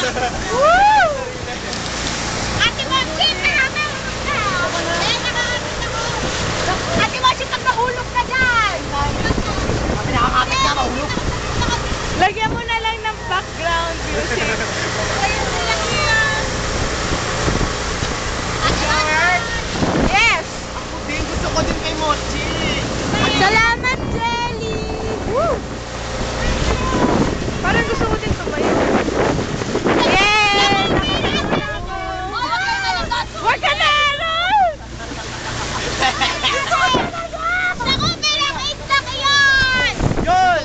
Woo! Ate Mochi, marami. Ate Mochi, pag nahulog ka dyan. Kami nakakapit na mahulog. Lagyan mo na lang ng background music. Ayun sila yan. Yes! Ako din, gusto ko din kay Mochi. Salamat, Jelly! Woo! Parang gusto ko din tumayo. Yay! Huwag ka na, Aaron! Naku, merang itlak yan! Yun!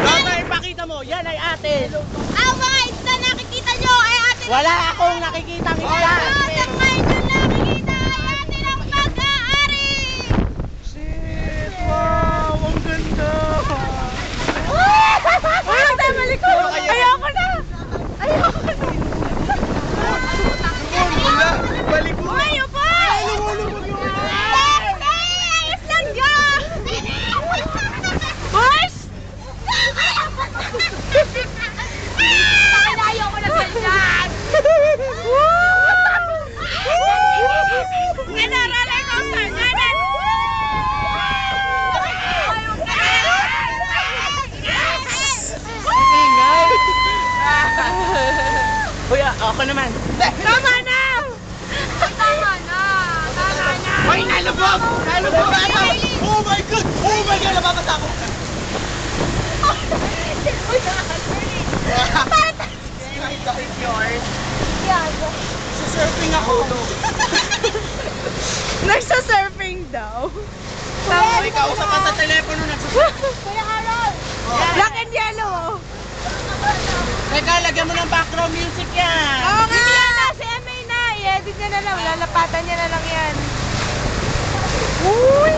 Mama, ipakita mo, yan ay atin. Ang mga isla nakikita nyo ay atin. Wala akong nakikita ng isla. Ang mga isla nakikita ay atin ang pag-aari. Shit, wow, ang ganda. Wala tayo malikot! Ayoko na! Ayoko na! Wala, balik mo. Uy, upo! Ayos lang ka! Boys! Nakalayo ko na ganyan! Ano, roller coaster? Ganun! Ingay. Uy, ako naman. Tama na! Tama na! Tama na! Uy, nalubog! Nalubog na ito! Oh my God! Oh my God! Nababasa ako! It's yours. Surfing ako. Nagsa-surfing daw. May kausap ka sa telepono nagsusurfing. Kuya Harold! Black and yellow, oh. Teka, lagyan mo ng background music yan. Oo nga! Hindi yan na, si MA na. I-edit niya na lang. Lalapatan niya na lang yan. Uy!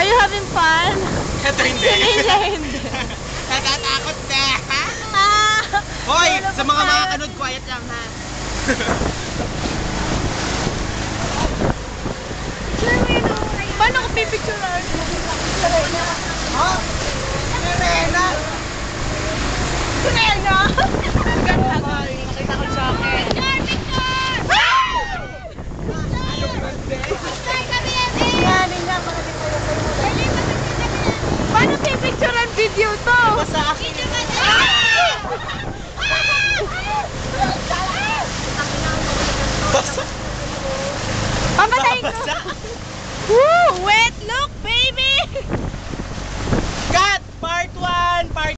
Are you having fun? Ito hindi. Hindi. Natatakot na. Ah! Hoy, sa mga makakanood, quiet lang ha. Paano ko pipicturean?